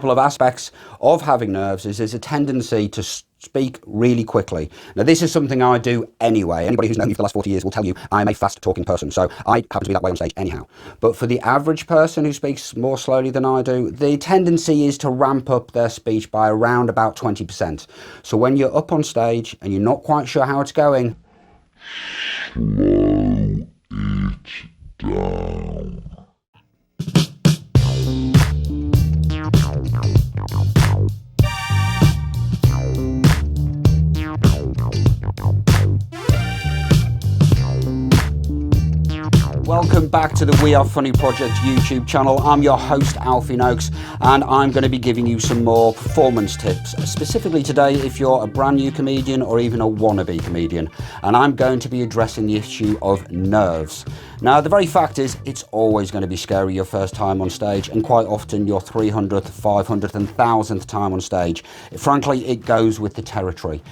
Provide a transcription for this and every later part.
couple of aspects of having nerves is there's a tendency to speak really quickly. Now, this is something I do anyway. Anybody who's known me for the last 40 years will tell you I'm a fast-talking person, so I happen to be that way on stage anyhow. But for the average person who speaks more slowly than I do, the tendency is to ramp up their speech by around about 20%. So when you're up on stage and you're not quite sure how it's going, slow it down. Welcome back to the We Are Funny Project YouTube channel. I'm your host, Alfie Noakes, and I'm going to be giving you some more performance tips, specifically today if you're a brand new comedian or even a wannabe comedian. And I'm going to be addressing the issue of nerves. Now, the very fact is, it's always going to be scary your first time on stage, and quite often your 300th, 500th and 1000th time on stage. Frankly, it goes with the territory.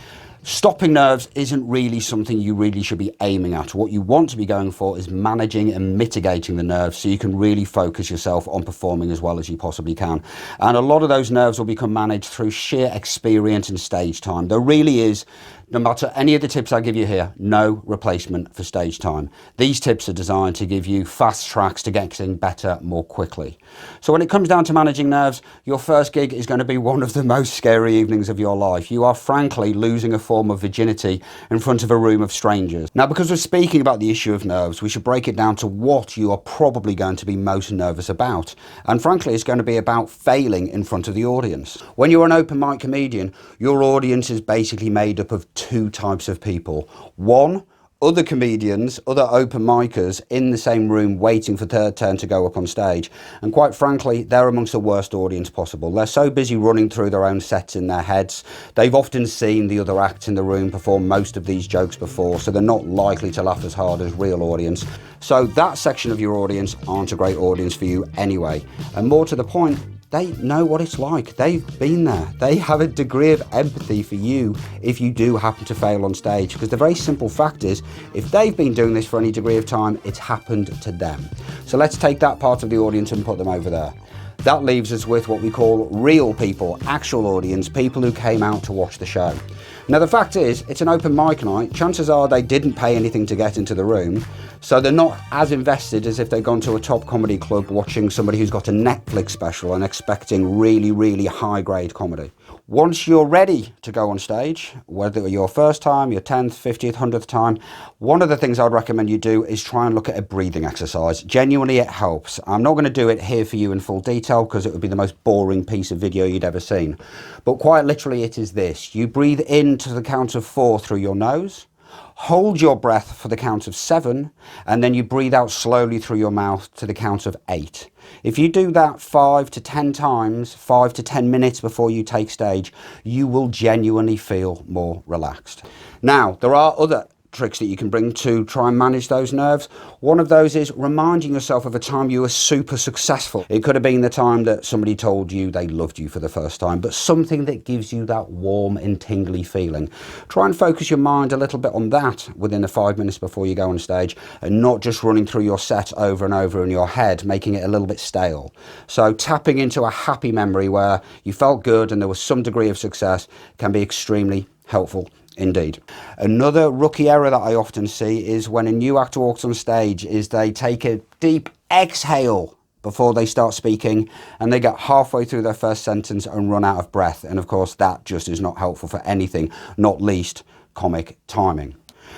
Stopping nerves isn't really something you really should be aiming at. What you want to be going for is managing and mitigating the nerves so you can really focus yourself on performing as well as you possibly can. And a lot of those nerves will become managed through sheer experience and stage time. There really is, no matter any of the tips I give you here, no replacement for stage time. These tips are designed to give you fast tracks to getting better more quickly. So when it comes down to managing nerves, your first gig is going to be one of the most scary evenings of your life. You are frankly losing a form of virginity in front of a room of strangers. Now, because we're speaking about the issue of nerves, we should break it down to what you are probably going to be most nervous about. And frankly, it's going to be about failing in front of the audience. When you're an open mic comedian, your audience is basically made up of two types of people. One, other comedians, other open micers in the same room waiting for their turn to go up on stage. And quite frankly, they're amongst the worst audience possible. They're so busy running through their own sets in their heads. They've often seen the other acts in the room perform most of these jokes before, so they're not likely to laugh as hard as real audience. So that section of your audience aren't a great audience for you anyway. And more to the point, they know what it's like. They've been there. They have a degree of empathy for you if you do happen to fail on stage. Because the very simple fact is, if they've been doing this for any degree of time, it's happened to them. So let's take that part of the audience and put them over there. That leaves us with what we call real people, actual audience, people who came out to watch the show. Now, the fact is, it's an open mic night. Chances are they didn't pay anything to get into the room, so they're not as invested as if they've gone to a top comedy club watching somebody who's got a Netflix special and expecting really, really high-grade comedy. Once you're ready to go on stage, whether your first time, your 10th, 50th, 100th time, one of the things I'd recommend you do is try and look at a breathing exercise. Genuinely, it helps. I'm not going to do it here for you in full detail because it would be the most boring piece of video you'd ever seen. But quite literally, it is this. You breathe in to the count of 4 through your nose, hold your breath for the count of 7, and then you breathe out slowly through your mouth to the count of 8. If you do that 5 to 10 times, 5 to 10 minutes before you take stage, you will genuinely feel more relaxed. Now, there are other tricks that you can bring to try and manage those nerves. One of those is reminding yourself of a time you were super successful. It could have been the time that somebody told you they loved you for the first time, but something that gives you that warm and tingly feeling. Try and focus your mind a little bit on that within the 5 minutes before you go on stage, and not just running through your set over and over in your head, making it a little bit stale. So tapping into a happy memory where you felt good and there was some degree of success can be extremely helpful indeed. Another rookie error that I often see is when a new actor walks on stage is they take a deep exhale before they start speaking and they get halfway through their first sentence and run out of breath. And of course, that just is not helpful for anything, not least comic timing.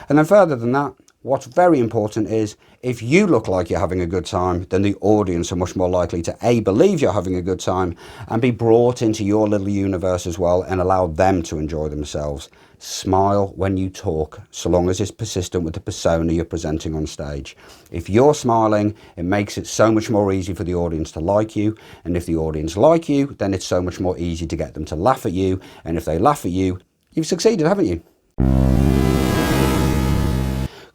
And then further than that, what's very important is if you look like you're having a good time, then the audience are much more likely to A, believe you're having a good time, and be brought into your little universe as well and allow them to enjoy themselves. Smile when you talk, so long as it's persistent with the persona you're presenting on stage. If you're smiling, it makes it so much more easy for the audience to like you. And if the audience like you, then it's so much more easy to get them to laugh at you. And if they laugh at you, you've succeeded, haven't you?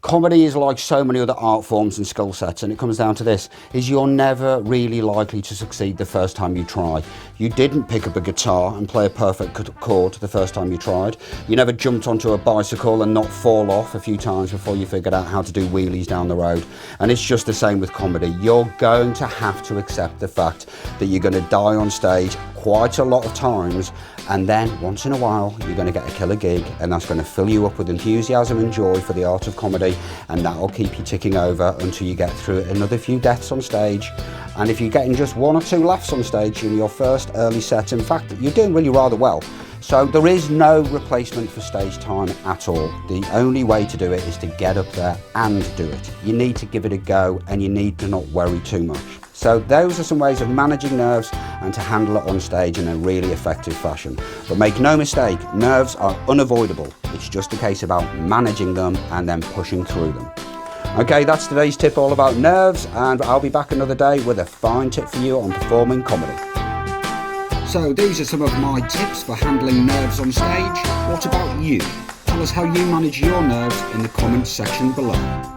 Comedy is like so many other art forms and skill sets, and it comes down to this, is you're never really likely to succeed the first time you try. You didn't pick up a guitar and play a perfect chord the first time you tried. You never jumped onto a bicycle and not fall off a few times before you figured out how to do wheelies down the road. And it's just the same with comedy. You're going to have to accept the fact that you're going to die on stage quite a lot of times, and then once in a while you're going to get a killer gig, and that's going to fill you up with enthusiasm and joy for the art of comedy, and that'll keep you ticking over until you get through another few deaths on stage. And if you're getting just 1 or 2 laughs on stage in your first early set, in fact, you're doing really rather well. So there is no replacement for stage time at all. The only way to do it is to get up there and do it. You need to give it a go, and you need to not worry too much. So those are some ways of managing nerves and to handle it on stage in a really effective fashion. But make no mistake, nerves are unavoidable. It's just a case about managing them and then pushing through them. Okay, that's today's tip all about nerves, and I'll be back another day with a fine tip for you on performing comedy. So these are some of my tips for handling nerves on stage. What about you? Tell us how you manage your nerves in the comments section below.